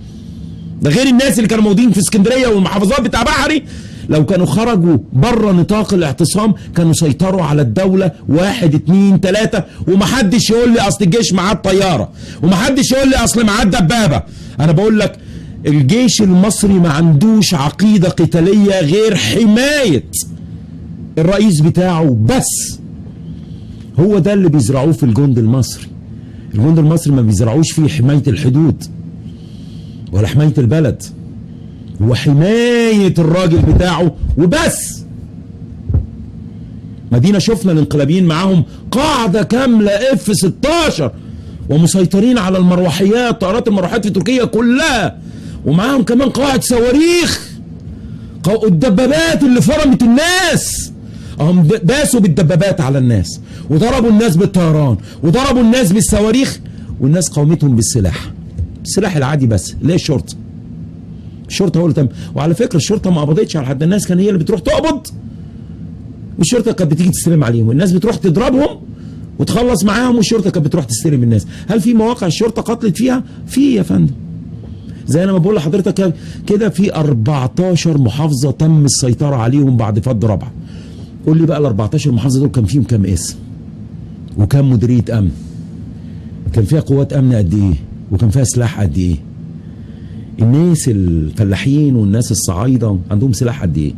ده غير الناس اللي كانوا موجودين في اسكندريه والمحافظات بتاع بحري، لو كانوا خرجوا بره نطاق الاعتصام كانوا سيطروا على الدولة 1 2 3. ومحدش يقول لي اصل الجيش معاه الطيارة، ومحدش يقول لي اصل معاه الدبابة. انا بقول لك الجيش المصري ما عندوش عقيدة قتالية غير حماية الرئيس بتاعه بس. هو ده اللي بيزرعوه في الجند المصري. الجند المصري ما بيزرعوش فيه حماية الحدود ولا حماية البلد، هو حماية الراجل بتاعه وبس. مدينة شفنا الانقلابيين معاهم قاعدة كاملة F-16 ومسيطرين على المروحيات، طائرات المروحيات في تركيا كلها، ومعاهم كمان قواعد صواريخ، الدبابات اللي فرمت الناس. هم داسوا بالدبابات على الناس وضربوا الناس بالطيران وضربوا الناس بالصواريخ، والناس قاومتهم بالسلاح، السلاح العادي بس اللي هي الشرطة. الشرطة هو اللي تم. وعلى فكرة الشرطة ما قبضتش على حد، الناس كان هي اللي بتروح تقبض، والشرطة كانت بتيجي تستلم عليهم، والناس بتروح تضربهم وتخلص معاهم، والشرطة كانت بتروح تستلم الناس. هل في مواقع الشرطة قتلت فيها؟ في يا فندم. زي انا ما بقول لحضرتك كده، في 14 محافظة تم السيطرة عليهم بعد فض رابعة. قول لي بقى ال 14 محافظة دول كان فيهم كام اسم؟ وكام مديرية امن؟ كان فيها قوات امن قد ايه؟ وكان فيها سلاح قد ايه؟ الناس الفلاحين والناس الصعايدة عندهم سلاح قد ايه؟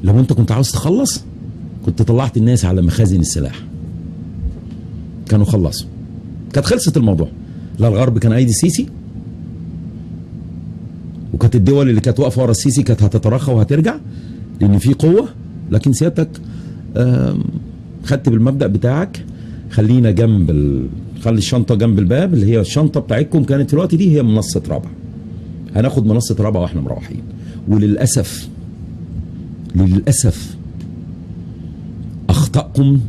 لو انت كنت عاوز تخلص كنت طلعت الناس على مخازن السلاح، كانوا خلصوا، كانت خلصت الموضوع. لا الغرب كان ايدي السيسي، وكانت الدول اللي كانت واقفه ورا السيسي كانت هتترخى وهترجع لان في قوه. لكن سيادتك خدت بالمبدأ بتاعك، خلينا خلي الشنطه جنب الباب، اللي هي الشنطه بتاعتكم كانت في الوقت دي هي منصه رابعه. هناخد منصه رابعه واحنا مروحين. وللاسف اخطائكم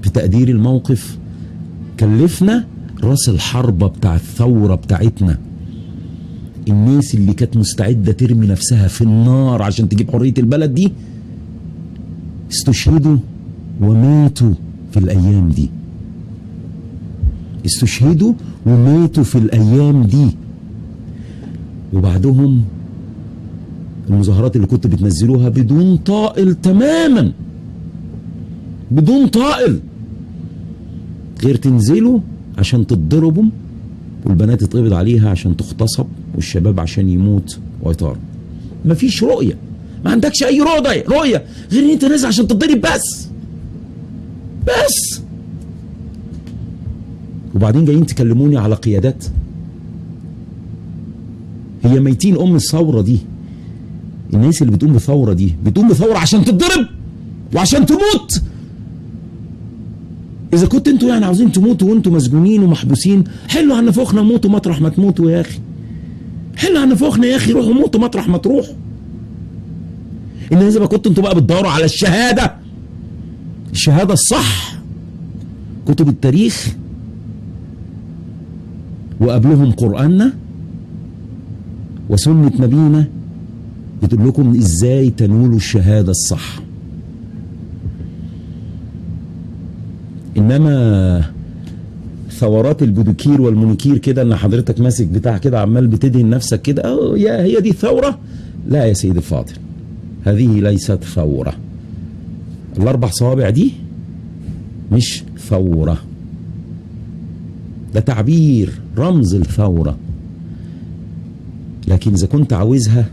في تقدير الموقف كلفنا راس الحربة بتاع الثورة بتاعتنا. الناس اللي كانت مستعدة ترمي نفسها في النار عشان تجيب حرية البلد دي استشهدوا وماتوا في الأيام دي. استشهدوا وماتوا في الأيام دي. وبعدهم المظاهرات اللي كنت بتنزلوها بدون طائل تماما، بدون طائل، غير تنزلوا عشان تتضربوا والبنات يتقبض عليها عشان تغتصب والشباب عشان يموت ويطار. مفيش رؤية، ما عندكش أي رؤية غير إن أنت نازل عشان تتضرب بس. وبعدين جايين تكلموني على قيادات. هي ميتين أم الثورة دي. الناس اللي بتقوم بثورة دي بتقوم بثورة عشان تتضرب وعشان تموت. إذا كنت أنتوا يعني عاوزين تموتوا وأنتوا مسجونين ومحبوسين، حلوا عن نفوخنا موتوا مطرح ما تموتوا يا أخي. حلوا عن نفوخنا يا أخي، روحوا موتوا مطرح ما تروحوا. إنما إذا ما كنتوا أنتوا بقى بتدوروا على الشهادة الصح، كتب التاريخ وقبلهم قرآننا وسنة نبينا بتقول لكم إزاي تنولوا الشهادة الصح. انما ثورات البودوكير والمونيكير كده، ان حضرتك ماسك بتاع كده عمال بتدهن نفسك كده، يا هي دي ثوره؟ لا يا سيدي الفاضل، هذه ليست ثوره. الاربع صوابع دي مش ثوره، ده تعبير رمز الثوره. لكن اذا كنت عاوزها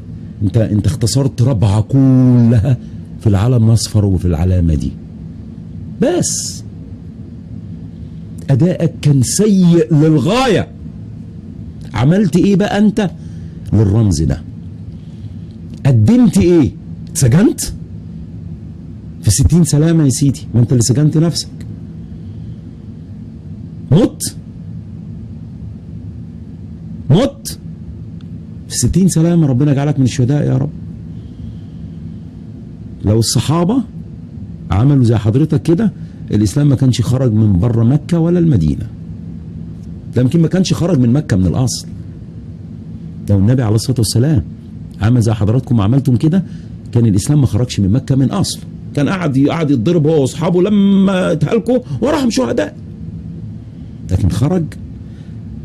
انت اختصرت ربعه كلها في العلم الاصفر وفي العلامه دي بس. أدائك كان سيء للغاية. عملت إيه بقى أنت للرمز ده؟ قدمت إيه؟ اتسجنت؟ في 60 سلامة يا سيدي، ما أنت اللي سجنت نفسك. مت في 60 سلامة، ربنا يجعلك من الشهداء يا رب. لو الصحابة عملوا زي حضرتك كده، الإسلام ما كانش خرج من بره مكة ولا المدينة. ده يمكن ما كانش خرج من مكة من الأصل. لو النبي عليه الصلاة والسلام عمل زي حضراتكم عملتم كده، كان الإسلام ما خرجش من مكة من أصل. كان قاعد يتضرب هو وأصحابه لما اتهلكوا وراهم شهداء. لكن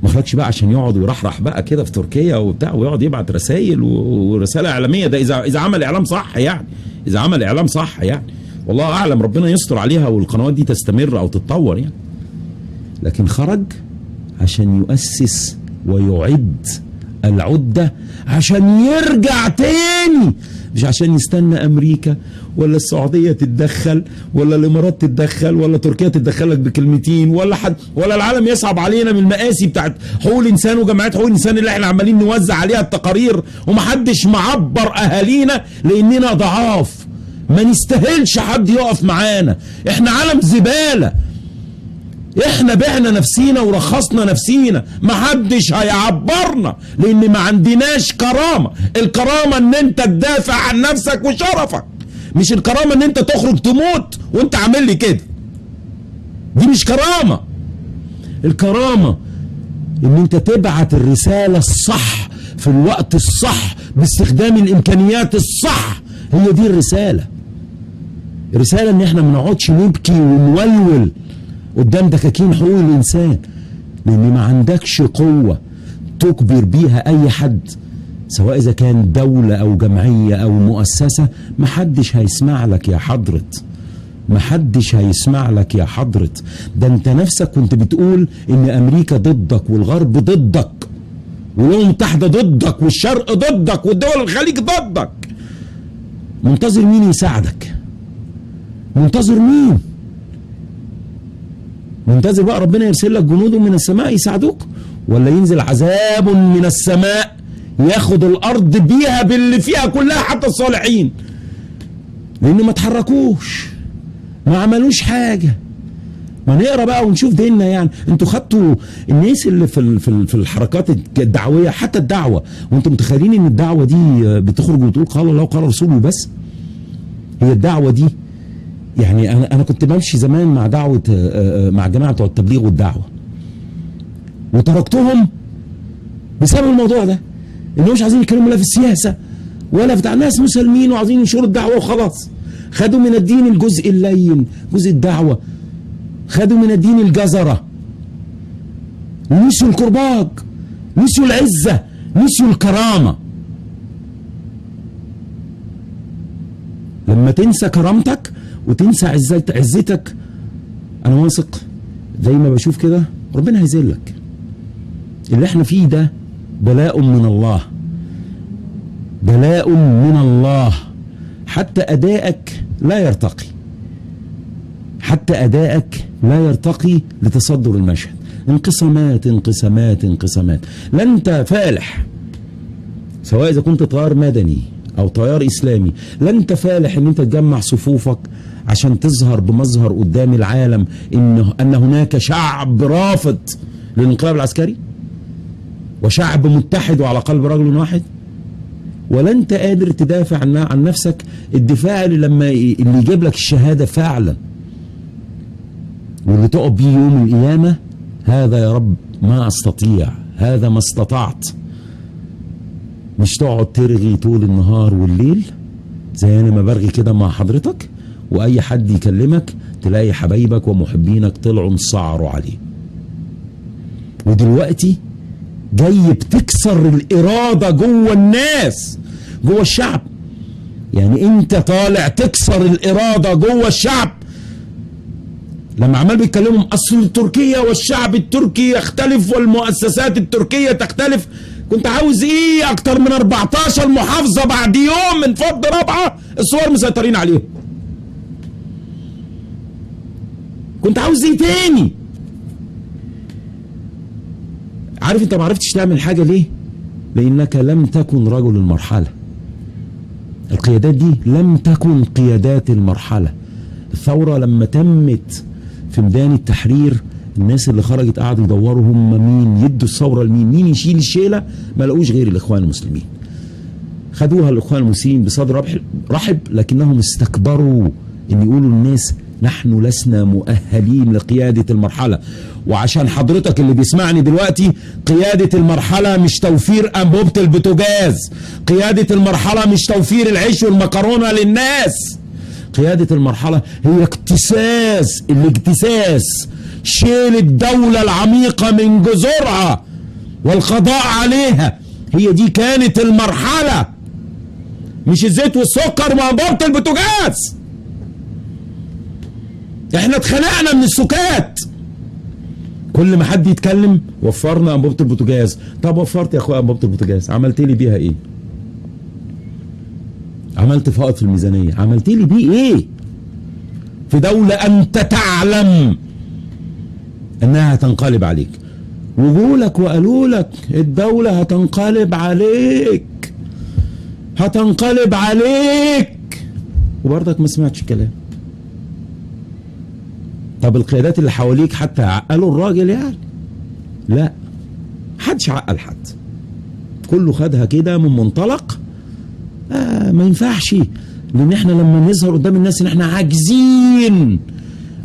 ما خرجش بقى عشان يقعد ويرحرح بقى كده في تركيا وبتاع ويقعد يبعت رسائل ورسالة إعلامية. ده إذا عمل إعلام صح يعني، إذا عمل إعلام صح يعني، والله أعلم، ربنا يستر عليها والقنوات دي تستمر أو تتطور يعني. لكن خرج عشان يؤسس ويعد العدة عشان يرجع تاني، مش عشان يستنى امريكا ولا السعودية تتدخل ولا الامارات تتدخل ولا تركيا تتدخلك بكلمتين ولا حد ولا العالم يصعب علينا من المقاسي بتاعت حقوق الانسان وجمعيات حقوق الانسان اللي احنا عمالين نوزع عليها التقارير ومحدش معبر اهالينا لاننا ضعاف ما نستاهلش حد يقف معانا. احنا عالم زبالة، احنا بعنا نفسينا ورخصنا نفسينا، محدش هيعبرنا لان ما عندناش كرامة. الكرامة ان انت تدافع عن نفسك وشرفك، مش الكرامة ان انت تخرج تموت وانت عامل لي كده. دي مش كرامة. الكرامة ان انت تبعت الرسالة الصح في الوقت الصح باستخدام الامكانيات الصح. هي دي الرسالة. الرسالة ان احنا ما نقعدش نبكي ونولول قدام دكاكين حقوق الانسان، لان ما عندكش قوة تكبر بيها اي حد، سواء اذا كان دولة او جمعية او مؤسسة. محدش هيسمع لك يا حضرة، محدش هيسمع لك يا حضرة. ده انت نفسك كنت بتقول ان امريكا ضدك والغرب ضدك والامم المتحدة ضدك والشرق ضدك والدول الخليج ضدك. منتظر مين يساعدك؟ منتظر مين؟ منتظر بقى ربنا يرسل لك جنود من السماء يساعدوك، ولا ينزل عذاب من السماء ياخد الارض بيها باللي فيها كلها حتى الصالحين، لان ما تحركوش، ما عملوش حاجة. ما نقرا بقى ونشوف ديننا. يعني انتوا خدتوا الناس اللي في الحركات الدعوية، حتى الدعوة، وانتوا متخيلين ان الدعوة دي بتخرج وتقول قال الله وقال رسوله بس؟ هي الدعوة دي يعني انا كنت بمشي زمان مع دعوة مع جماعة بتوع التبليغ والدعوة، وتركتهم بسبب الموضوع ده، انهم مش عايزين يتكلموا لا في السياسة ولا بتاع ناس مسلمين وعايزين ينشروا الدعوة وخلاص. خدوا من الدين الجزء اللين، جزء الدعوة. خدوا من الدين الجزرة، نسوا الكرباج، نسوا العزة، نسوا الكرامة. لما تنسى كرامتك وتنسى عزتك، انا واثق زي ما بشوف كده ربنا هيذلك. اللي احنا فيه ده بلاء من الله، بلاء من الله. حتى ادائك لا يرتقي، حتى ادائك لا يرتقي لتصدر المشهد. انقسامات انقسامات انقسامات. لا انت فالح، سواء اذا كنت طيار مدني او طيار اسلامي، لا انت فالح ان انت تجمع صفوفك عشان تظهر بمظهر قدام العالم ان هناك شعب رافض للانقلاب العسكري وشعب متحد وعلى قلب رجل واحد. ولا انت قادر تدافع عن نفسك الدفاع اللي يجيب لك الشهادة فعلا واللي تقف بيه يوم القيامة. هذا يا رب ما استطيع، هذا ما استطعت. مش تقعد ترغي طول النهار والليل زي انا ما برغي كده مع حضرتك، واي حد يكلمك تلاقي حبايبك ومحبينك طلعوا انصعروا عليه. ودلوقتي جاي بتكسر الإرادة جوه الناس، جوه الشعب. يعني انت طالع تكسر الإرادة جوه الشعب. لما عمال بيتكلموا اصل تركيا والشعب التركي يختلف والمؤسسات التركية تختلف، كنت عاوز ايه اكتر من 14 محافظة بعد يوم من فض رابعة الصور مسيطرين عليهم؟ كنت عاوز ايه تاني؟ عارف انت ما عرفتش تعمل حاجة ليه؟ لانك لم تكن رجل المرحلة. القيادات دي لم تكن قيادات المرحلة. الثورة لما تمت في ميدان التحرير، الناس اللي خرجت قعدوا يدوروا هم مين يدوا الثورة لمين، مين يشيل الشيلة، ما لقوش غير الاخوان المسلمين. خدوها الاخوان المسلمين بصدر رحب، لكنهم استكبروا ان يقولوا للناس نحن لسنا مؤهلين لقيادة المرحلة. وعشان حضرتك اللي بيسمعني دلوقتي، قيادة المرحلة مش توفير أنبوبة البوتاجاز، قيادة المرحلة مش توفير العيش والمكرونة للناس. قيادة المرحلة هي الاجتساس، شيل الدولة العميقة من جذورها والقضاء عليها. هي دي كانت المرحلة، مش الزيت والسكر وأنبوبة البوتاجاز. احنا اتخنقنا من السكات، كل ما حد يتكلم وفرنا انبوبه البوتاجاز. طب وفرت يا اخويا انبوبه البوتاجاز، عملت لي بيها ايه؟ عملت فائض في الميزانيه، عملت لي بيه ايه؟ في دوله انت تعلم انها هتنقلب عليك، وجولك وقالوا لك الدوله هتنقلب عليك، هتنقلب عليك، وبرضك ما سمعتش الكلام. طب القيادات اللي حواليك حتى عقلوا الراجل يعني؟ لا، محدش عقل حد، كله خدها كده من منطلق ما ينفعش، لان احنا لما نظهر قدام الناس ان احنا عاجزين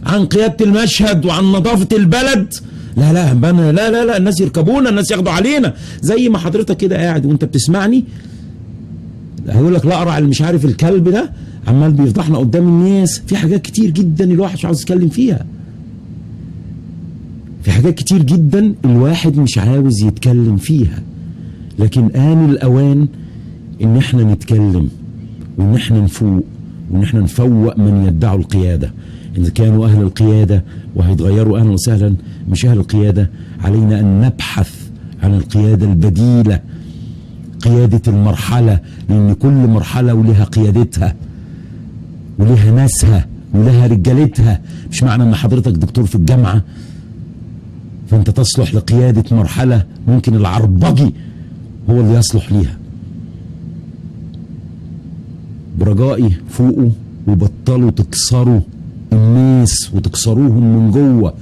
عن قيادة المشهد وعن نظافة البلد، لا لا لا لا لا، الناس يركبونا، الناس ياخدوا علينا. زي ما حضرتك كده قاعد وانت بتسمعني هيقول لك لا اقرع اللي مش عارف الكلب ده عمال بيفضحنا قدام الناس. في حاجات كتير جدا الواحد مش عاوز يتكلم فيها، في حاجات كتير جدا الواحد مش عاوز يتكلم فيها، لكن آن الأوان إن احنا نتكلم، وإن احنا نفوق، وإن احنا نفوق من يدعوا القيادة. إذا كانوا أهل القيادة وهيتغيروا أهلا وسهلا، مش أهل القيادة علينا أن نبحث عن القيادة البديلة، قيادة المرحلة، لأن كل مرحلة ولها قيادتها ولها ناسها ولها رجالتها. مش معنى ان حضرتك دكتور في الجامعة فانت تصلح لقيادة مرحلة، ممكن العربجي هو اللي يصلح ليها. برجائي فوقوا وبطلوا تكسروا الناس وتكسروهم من جوه.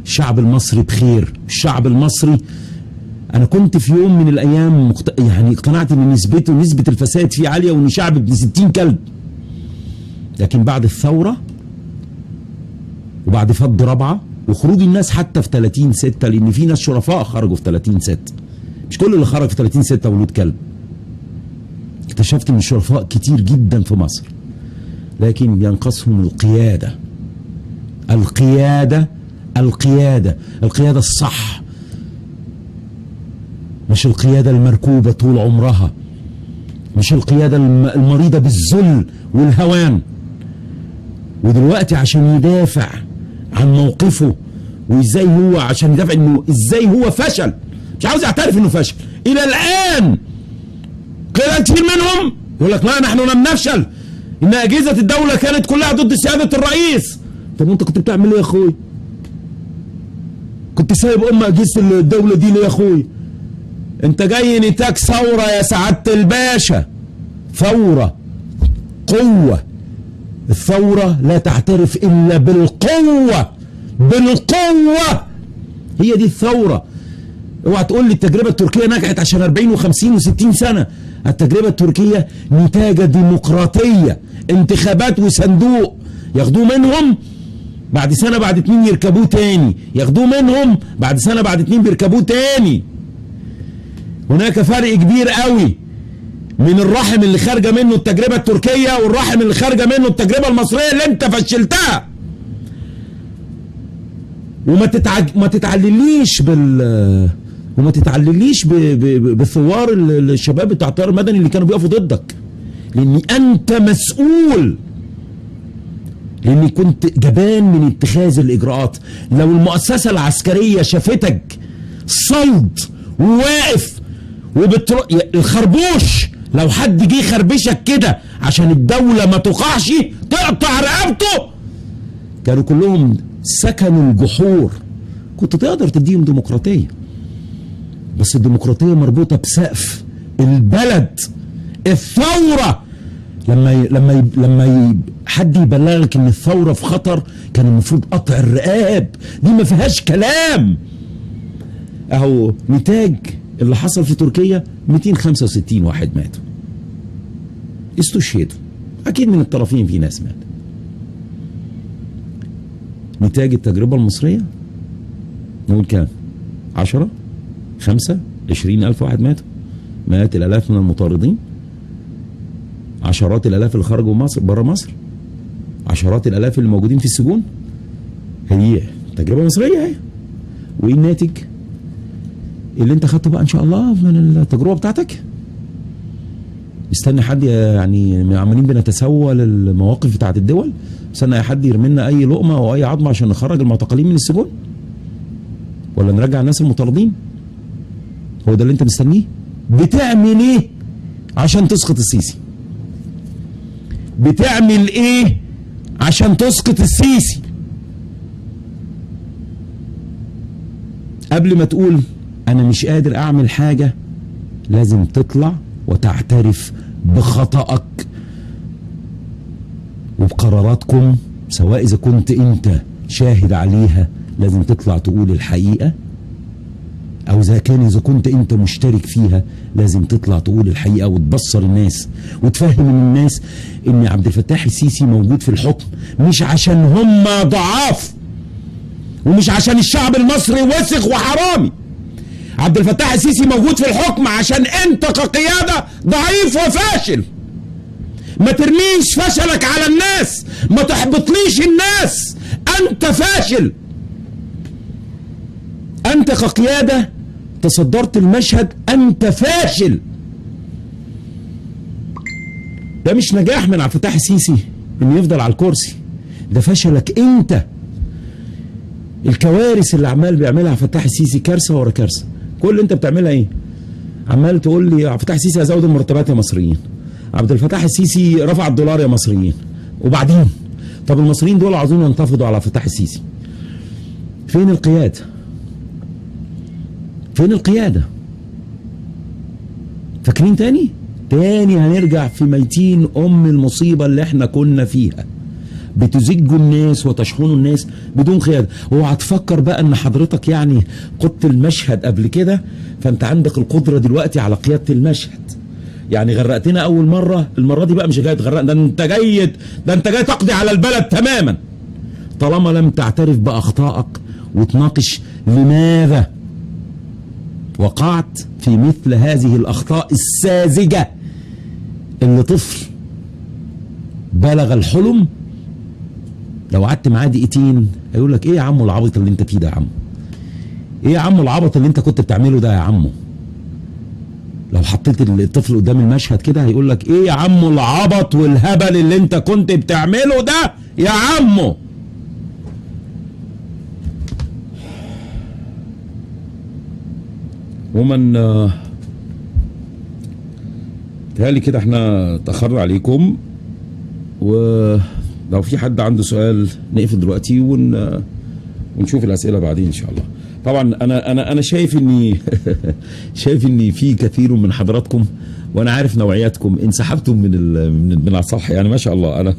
الشعب المصري بخير، الشعب المصري انا كنت في يوم من الايام يعني اقتنعت ان نسبة الفساد فيه عالية وان شعب ابن 60 كلب، لكن بعد الثورة وبعد فض رابعة وخروج الناس حتى في 30/6، لان في ناس شرفاء خرجوا في 30/6، مش كل اللي خرج في 30/6 ولود كلب. اكتشفت ان الشرفاء كتير جدا في مصر، لكن ينقصهم القيادة. القيادة الصح، مش القيادة المركوبة طول عمرها، مش القيادة المريضة بالذل والهوان. ودلوقتي عشان يدافع عن موقفه وازاي هو، عشان يدافع انه ازاي هو فشل، مش عاوز يعترف انه فشل الى الان. قيادات كتير منهم يقول لك لا نحن لم نفشل، ان اجهزة الدولة كانت كلها ضد سيادة الرئيس. طب انت كنت بتعمل ايه يا اخوي؟ كنت سايب اجهزة الدولة دي ليه يا اخوي؟ انت جاي نتاج ثورة يا سعادة الباشا، ثورة قوة. الثورة لا تعترف الا بالقوة، هي دي الثورة. اوعى تقول لي التجربة التركية نجحت عشان 40 و50 و60 سنة. التجربة التركية نتاج ديمقراطية، انتخابات وصندوق، ياخدوه منهم بعد سنة بعد 2 يركبوه تاني، ياخدوه منهم بعد سنة بعد 2 بيركبوه تاني. هناك فرق كبير قوي من الرحم اللي خارجه منه التجربه التركيه والرحم اللي خارجه منه التجربه المصريه اللي انت فشلتها. وما تتعلليش بالثوار الشباب بتاع التيار المدني اللي كانوا بيقفوا ضدك، لاني انت مسؤول، لاني كنت جبان من اتخاذ الاجراءات. لو المؤسسه العسكريه شافتك صلد وواقف الخربوش، لو حد جه خربشك كده عشان الدولة ما تقعش تقطع رقبته، كانوا كلهم سكنوا الجحور. كنت تقدر تديهم ديمقراطية، بس الديمقراطية مربوطة بسقف البلد. الثورة لما حد يبلغك ان الثورة في خطر، كان المفروض قطع الرقاب، دي ما فيهاش كلام. اهو نتاج اللي حصل في تركيا 265 واحد ماتوا، استشهدوا، اكيد من الطرفين في ناس ماتوا. نتاج التجربة المصرية نقول كام؟ 10 5 20,000 واحد ماتوا، مئات الالاف من المطاردين، عشرات الالاف اللي خرجوا مصر بره مصر، عشرات الالاف اللي موجودين في السجون. هي تجربة مصرية اهي. وايه الناتج اللي انت خدته بقى ان شاء الله من التجربه بتاعتك؟ استنى حد يعني عمالين بنتسول المواقف بتاعت الدول، استنى حد يرمي لنا اي لقمه او اي عظمه عشان نخرج المعتقلين من السجون؟ ولا نرجع الناس المطاردين؟ هو ده اللي انت مستنيه؟ بتعمل ايه عشان تسقط السيسي؟ بتعمل ايه عشان تسقط السيسي؟ قبل ما تقول انا مش قادر اعمل حاجة لازم تطلع وتعترف بخطأك وبقراراتكم، سواء اذا كنت انت شاهد عليها لازم تطلع تقول الحقيقة، او اذا كنت انت مشترك فيها لازم تطلع تقول الحقيقة وتبصر الناس وتفهم الناس ان عبد الفتاح السيسي موجود في الحكم مش عشان هم ضعاف ومش عشان الشعب المصري وسخ وحرامي. عبد الفتاح السيسي موجود في الحكم عشان انت كقيادة ضعيف وفاشل. ما ترميش فشلك على الناس، ما تحبطليش الناس، انت فاشل. انت كقيادة تصدرت المشهد، انت فاشل. ده مش نجاح من عبد الفتاح السيسي انه يفضل على الكرسي، ده فشلك انت. الكوارث اللي عمال بيعملها عبد الفتاح السيسي كارثة ورا كارثة. كل اللي انت بتعملها ايه؟ عمال تقول لي عبد الفتاح السيسي هزود المرتبات يا مصريين، عبد الفتاح السيسي رفع الدولار يا مصريين، وبعدين طب المصريين دول عاوزين ينتفضوا على عبد الفتاح السيسي. فين القيادة؟ فين القيادة؟ فاكرين تاني هنرجع في ميتين المصيبة اللي احنا كنا فيها. بتزجوا الناس وتشحنوا الناس بدون قيادة. اوعى تفكر بقى ان حضرتك يعني قدت المشهد قبل كده فانت عندك القدرة دلوقتي على قيادة المشهد. يعني غرقتنا اول مرة، المرة دي بقى مش جاي تغرقنا، ده انت جاي تقضي على البلد تماما طالما لم تعترف باخطائك وتناقش لماذا وقعت في مثل هذه الاخطاء الساذجة اللي طفل بلغ الحلم لو قعدت معاه دقيقتين هيقول لك ايه يا عمو العبط اللي انت فيه ده يا عمو؟ ايه يا عمو العبط اللي انت كنت بتعمله ده يا عمو؟ لو حطيت الطفل قدام المشهد كده هيقول لك ايه يا عمو العبط والهبل اللي انت كنت بتعمله ده يا عمو؟ ومن تهيألي كده احنا تأخرنا عليكم، ولو في حد عنده سؤال نقفل دلوقتي ونشوف الأسئلة بعدين إن شاء الله. طبعا أنا شايف إني شايف إني في كثير من حضراتكم وأنا عارف نوعياتكم انسحبتم من على الصفحة. يعني ما شاء الله، أنا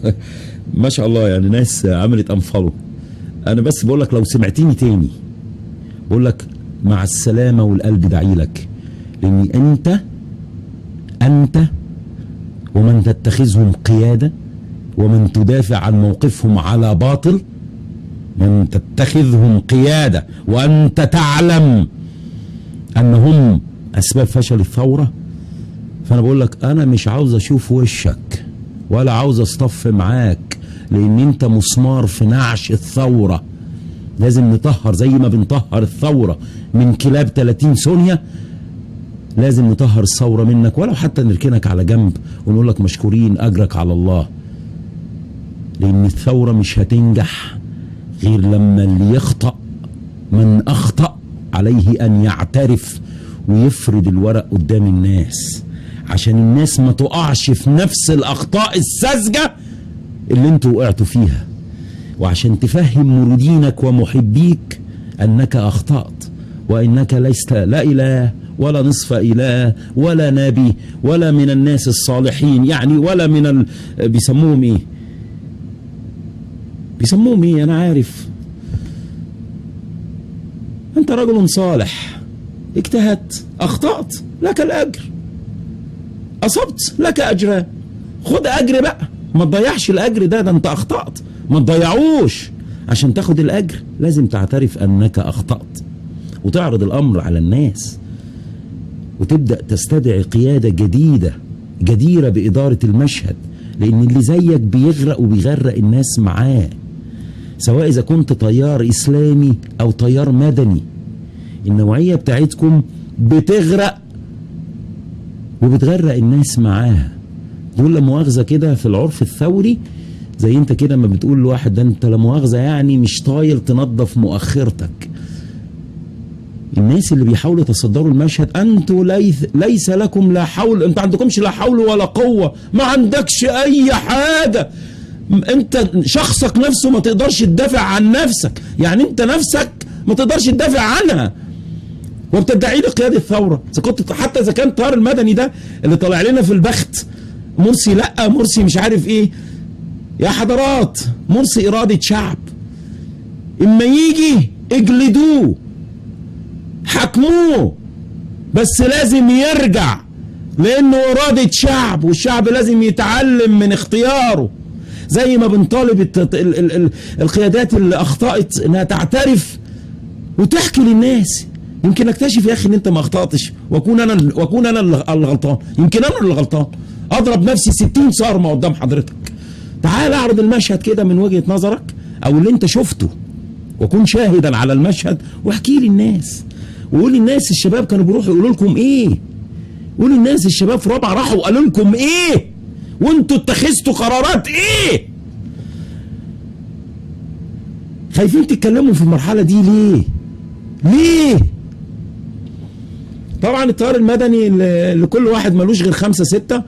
ما شاء الله يعني ناس عملت أنفولو. أنا بس بقول لك لو سمعتني تاني بقول لك مع السلامة والقلب داعي لك، لأني أنت ومن تتخذهم قيادة ومن تدافع عن موقفهم على باطل، من تتخذهم قيادة وأنت تعلم أنهم أسباب فشل الثورة. فأنا بقول لك أنا مش عاوز أشوف وشك ولا عاوز أصطف معاك، لأن أنت مسمار في نعش الثورة. لازم نطهر زي ما بنطهر الثورة من كلاب 30 ثانية، لازم نطهر الثورة منك، ولو حتى نركنك على جنب ونقول لك مشكورين أجرك على الله. لأن الثورة مش هتنجح غير لما اللي يخطأ، من أخطأ عليه أن يعترف ويفرد الورق قدام الناس، عشان الناس ما تقعش في نفس الأخطاء الساذجة اللي انتوا وقعتوا فيها، وعشان تفهم مريدينك ومحبيك أنك أخطأت، وإنك لست لا إله ولا نصف إله ولا نبي ولا من الناس الصالحين، يعني ولا من بيسموهم إيه أنا عارف. أنت رجل صالح، اجتهدت، أخطأت، لك الأجر، أصبت لك أجران، خد أجر بقى، ما تضيعش الأجر ده أنت أخطأت، ما تضيعوش. عشان تاخد الأجر لازم تعترف أنك أخطأت وتعرض الأمر على الناس، وتبدأ تستدعي قيادة جديدة جديرة بإدارة المشهد، لأن اللي زيك بيغرق وبيغرق الناس معاه، سواء إذا كنت طيار إسلامي أو طيار مدني. النوعية بتاعتكم بتغرق وبتغرق الناس معاها. دول لا مؤاخذة كده في العرف الثوري، زي انت كده ما بتقول لواحد ده انت لا مؤاخذة يعني مش طايل تنظف مؤخرتك. الناس اللي بيحاولوا يتصدروا المشهد، انتوا ليس لكم لا حول، انتوا عندكمش لا حول ولا قوة، ما عندكش اي حاجة، انت شخصك نفسه ما تقدرش تدافع عن نفسك، يعني انت نفسك ما تقدرش تدافع عنها وبتدعي لي قيادة الثورة. اذا كنت حتى اذا كان طاهر المدني ده اللي طالع لنا في البخت مرسي لا مرسي مش عارف ايه، يا حضرات مرسي إرادة شعب، اما يجي اجلدوه حكموه، بس لازم يرجع لانه إرادة شعب، والشعب لازم يتعلم من اختياره. زي ما بنطالب القيادات اللي اخطأت انها تعترف وتحكي للناس، يمكن اكتشف يا اخي ان انت ما اخطأتش واكون انا اللي غلطان، يمكن انا اللي غلطان، اضرب نفسي 60 صارمة قدام حضرتك. تعال اعرض المشهد كده من وجهة نظرك او اللي انت شفته، وكن شاهدا على المشهد واحكي للناس، وقول للناس الشباب كانوا بيروحوا يقولوا لكم ايه، قول للناس الشباب في رابعه راحوا وقالوا لكم ايه، وانتوا اتخذتوا قرارات ايه. خايفين تتكلموا في المرحله دي ليه؟ طبعا التيار المدني اللي كل واحد ملوش غير 5 6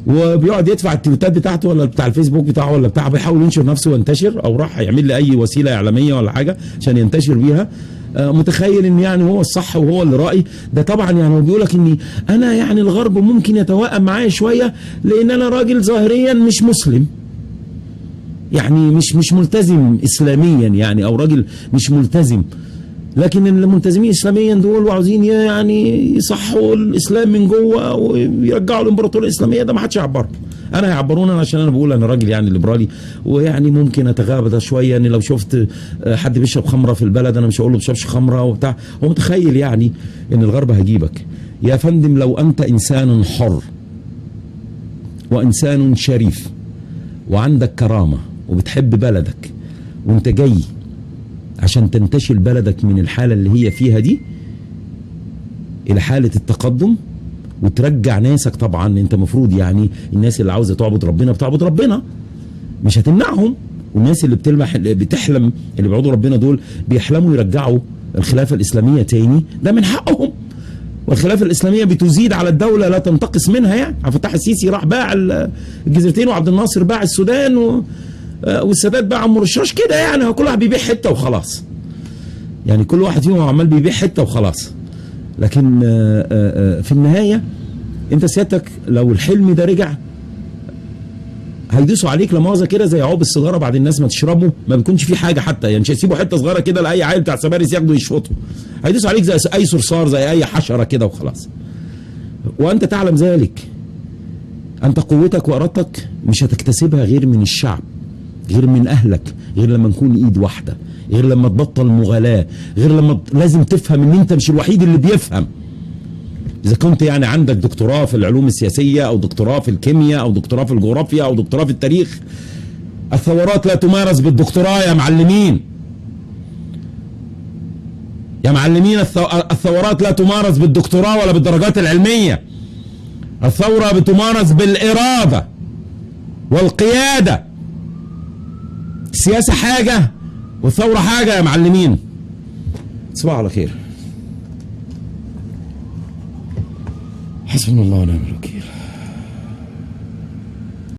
وبيقعد يدفع التويتات بتاعته ولا بتاع الفيسبوك بتاعه ولا بتاع، بيحاول ينشر نفسه وينتشر، او راح يعمل لي اي وسيله اعلاميه ولا حاجه عشان ينتشر بيها، متخيل ان يعني هو الصح وهو اللي رأي. ده طبعا يعني هو بيقول لك اني انا يعني الغرب ممكن يتوائم معايا شويه لان انا راجل ظاهريا مش مسلم، يعني مش ملتزم اسلاميا يعني، او راجل مش ملتزم، لكن الملتزمين اسلاميا دول وعاوزين يعني يصحوا الاسلام من جوه ويرجعوا الامبراطوريه الاسلاميه. ده ما حدش يعبرهم، انا هيعبرونا عشان انا بقول انا راجل يعني ليبرالي، ويعني ممكن اتغاضى شويه ان لو شفت حد بيشرب خمره في البلد انا مش هقول له بشربش خمره وبتاع. هو متخيل يعني ان الغرب هيجيبك يا فندم لو انت انسان حر وانسان شريف وعندك كرامه وبتحب بلدك، وانت جاي عشان تنتشل بلدك من الحالة اللي هي فيها دي إلى حالة التقدم وترجع ناسك. طبعا انت مفروض يعني الناس اللي عاوزة تعبد ربنا بتعبد ربنا، مش هتمنعهم، والناس اللي بتحلم اللي بيعبدوا ربنا دول بيحلموا يرجعوا الخلافة الإسلامية تاني، ده من حقهم. والخلافة الإسلامية بتزيد على الدولة لا تنتقص منها. يعني عبد الفتاح السيسي راح باع الجزيرتين، وعبد الناصر باع السودان، والسادات باع ام رشاش كده، يعني كل واحد بيبيع حته وخلاص، يعني كل واحد فيهم عمال بيبيع حته وخلاص. لكن في النهايه انت سيادتك لو الحلم ده رجع هيدوسوا عليك لمؤاخذه كده زي عقب السيجاره بعد الناس ما تشربه، ما بيكونش في حاجه حتى، يعني مش هيسيبوا حته صغيره كده لاي عيل بتاع سباريس ياخدوا يشفطوا، هيدوسوا عليك زي اي صرصار زي اي حشره كده وخلاص. وانت تعلم ذلك، انت قوتك وارادتك مش هتكتسبها غير من الشعب، غير من اهلك، غير لما نكون ايد واحده، غير لما تبطل مغالاه، غير لما لازم تفهم ان انت مش الوحيد اللي بيفهم. اذا كنت يعني عندك دكتوراه في العلوم السياسيه او دكتوراه في الكيمياء او دكتوراه في الجغرافيا او دكتوراه في التاريخ، الثورات لا تمارس بالدكتوراه يا معلمين. يا معلمين الثورات لا تمارس بالدكتوراه ولا بالدرجات العلميه. الثوره بتمارس بالاراده والقياده. السياسة حاجة والثورة حاجة يا معلمين. تصبحوا على خير. حسبنا الله ونعم الوكيل.